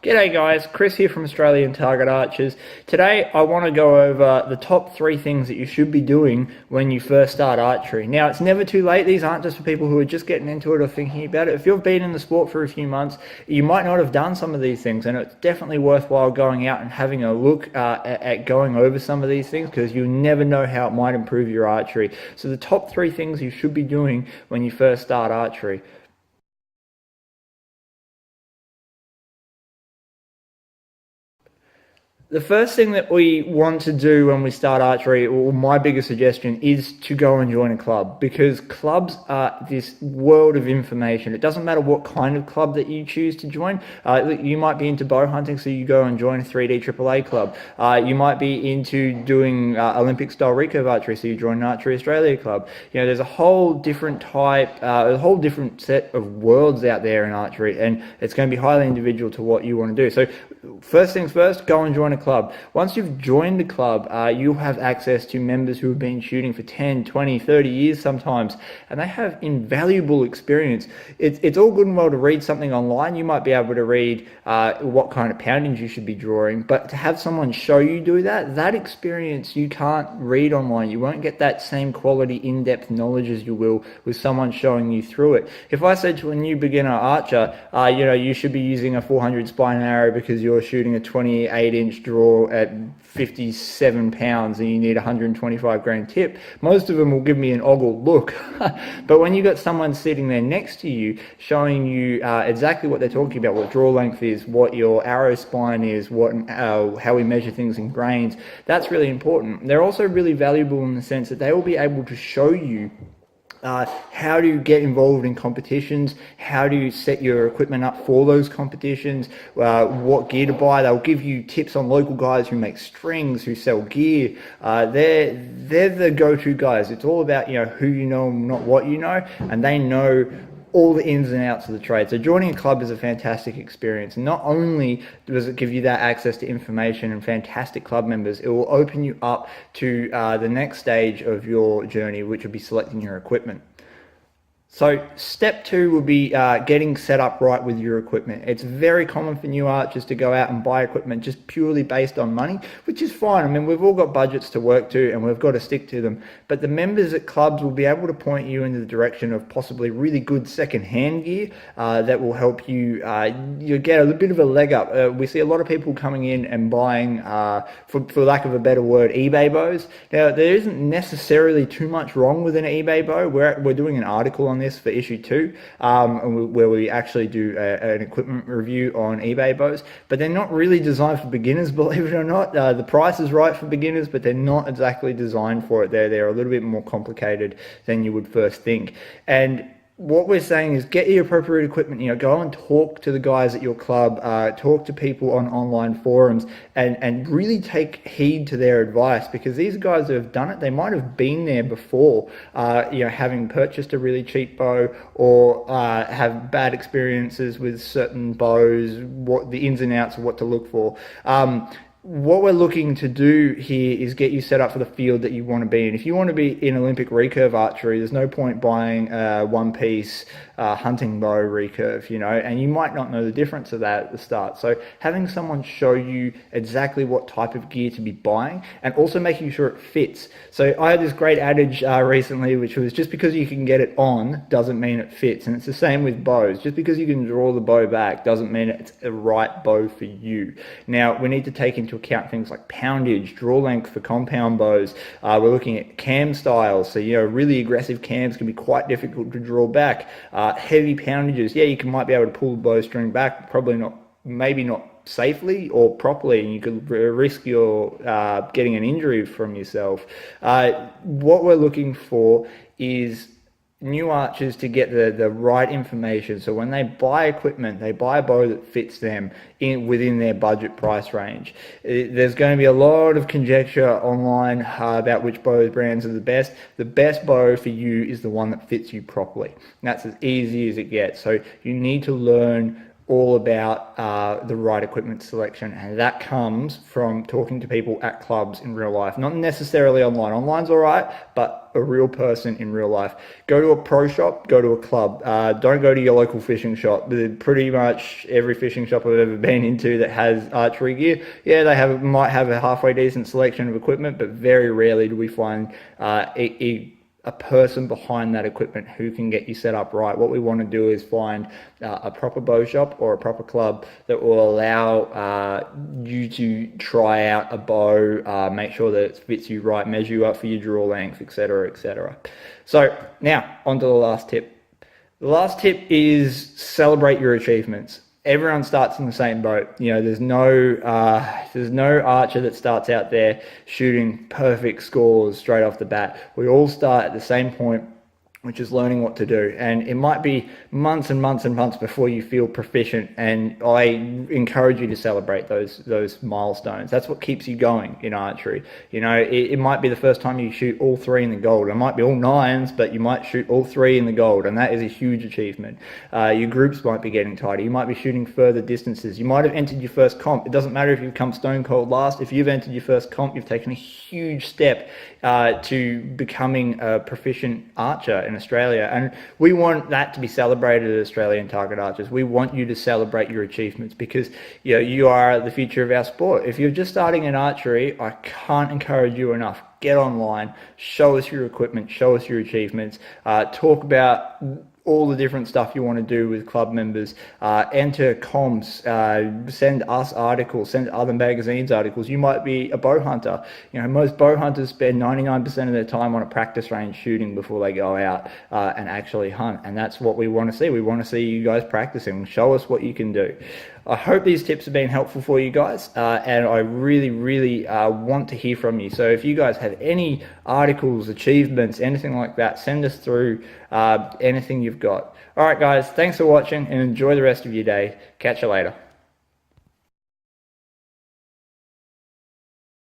G'day guys, Chris here from Australian Target Archers. Today I want to go over the top 3 things that you should be doing when you first start archery. Now it's never too late, these aren't just for people who are just getting into it or thinking about it. If you've been in the sport for a few months, you might not have done some of these things, and it's definitely worthwhile going out and having a look at going over some of these things, because you never know how it might improve your archery. So the top 3 things you should be doing when you first start archery. The first thing that we want to do when we start archery, or my biggest suggestion, is to go and join a club, because clubs are this world of information. It doesn't matter what kind of club that you choose to join. You might be into bow hunting, so you go and join a 3D AAA club. You might be into doing Olympic style recurve archery, so you join an Archery Australia club. You know, there's a whole different a whole different set of worlds out there in archery, and it's going to be highly individual to what you want to do. So first things first, go and join a club. Once you've joined the club, you'll have access to members who have been shooting for 10, 20, 30 years sometimes, and they have invaluable experience. It's all good and well to read something online. You might be able to read what kind of poundage you should be drawing, but to have someone show you do that experience you can't read online. You won't get that same quality in-depth knowledge as you will with someone showing you through it. If I said to a new beginner archer, you should be using a 400 spine arrow because you're shooting a 28-inch draw at 57 pounds and you need a 125 grain tip, most of them will give me an ogle look. But when you got someone sitting there next to you showing you exactly what they're talking about, what draw length is, what your arrow spine is, how we measure things in grains, that's really important. They're also really valuable in the sense that they will be able to show you how to get involved in competitions, how to set your equipment up for those competitions, what gear to buy. They'll give you tips on local guys who make strings, who sell gear. They're the go-to guys. It's all about who you know, not what you know, and they know all the ins and outs of the trade. So joining a club is a fantastic experience. Not only does it give you that access to information and fantastic club members, it will open you up to the next stage of your journey, which will be selecting your equipment. So step 2 will be getting set up right with your equipment. It's very common for new archers to go out and buy equipment just purely based on money, which is fine. I mean, we've all got budgets to work to and we've got to stick to them. But the members at clubs will be able to point you in the direction of possibly really good second-hand gear that will help you get a bit of a leg up. We see a lot of people coming in and buying, for lack of a better word, eBay bows. Now, there isn't necessarily too much wrong with an eBay bow. We're doing an article on this for issue 2, where we actually do an equipment review on eBay bows, but they're not really designed for beginners, believe it or not. The price is right for beginners, but they're not exactly designed for it. They're a little bit more complicated than you would first think. And what we're saying is get your appropriate equipment, go and talk to the guys at your club, talk to people on online forums, and really take heed to their advice, because these guys that have done it, they might have been there before, having purchased a really cheap bow, or have bad experiences with certain bows, what the ins and outs of what to look for. What we're looking to do here is get you set up for the field that you want to be in. If you want to be in Olympic recurve archery, there's no point buying a one-piece hunting bow recurve, and you might not know the difference of that at the start. So having someone show you exactly what type of gear to be buying, and also making sure it fits. So I had this great adage recently, which was, just because you can get it on doesn't mean it fits. And it's the same with bows. Just because you can draw the bow back doesn't mean it's the right bow for you. Now, we need to take into account things like poundage, draw length for compound bows. We're looking at cam styles. So, really aggressive cams can be quite difficult to draw back. Heavy poundages, you might be able to pull the bowstring back, maybe not safely or properly, and you could risk your getting an injury from yourself. What we're looking for is new archers to get the right information, so when they buy equipment, they buy a bow that fits them within their budget price range. There's going to be a lot of conjecture online about which bow brands are the best. The best bow for you is the one that fits you properly. And that's as easy as it gets. So you need to learn all about the right equipment selection, and that comes from talking to people at clubs in real life, not necessarily online. Online's all right, but a real person in real life. Go to a pro shop, go to a club. Don't go to your local fishing shop. Pretty much every fishing shop I've ever been into that has archery gear, yeah, they might have a halfway decent selection of equipment, but very rarely do we find a person behind that equipment who can get you set up right. What we want to do is find a proper bow shop or a proper club that will allow you to try out a bow, make sure that it fits you right, measure you up for your draw length, etc., etc. So now on to the last tip. The last tip is celebrate your achievements. Everyone starts in the same boat. You know, there's no archer that starts out there shooting perfect scores straight off the bat. We all start at the same point, which is learning what to do. And it might be months and months and months before you feel proficient. And I encourage you to celebrate those milestones. That's what keeps you going in archery. You know, it might be the first time you shoot all 3 in the gold. It might be all 9s, but you might shoot all 3 in the gold. And that is a huge achievement. Your groups might be getting tighter. You might be shooting further distances. You might have entered your first comp. It doesn't matter if you've come stone cold last. If you've entered your first comp, you've taken a huge step to becoming a proficient archer in Australia, and we want that to be celebrated at Australian Target Archers. We want you to celebrate your achievements because you are the future of our sport. If you're just starting in archery, I can't encourage you enough. Get online, show us your equipment, show us your achievements, talk about all the different stuff you want to do with club members, enter comps, send us articles, send other magazines articles. You might be a bow hunter. You know, most bow hunters spend 99% of their time on a practice range shooting before they go out and actually hunt. And that's what we want to see. We want to see you guys practicing. Show us what you can do. I hope these tips have been helpful for you guys, and I really, really want to hear from you. So if you guys have any articles, achievements, anything like that, send us through anything you've got. All right, guys, thanks for watching, and enjoy the rest of your day. Catch you later.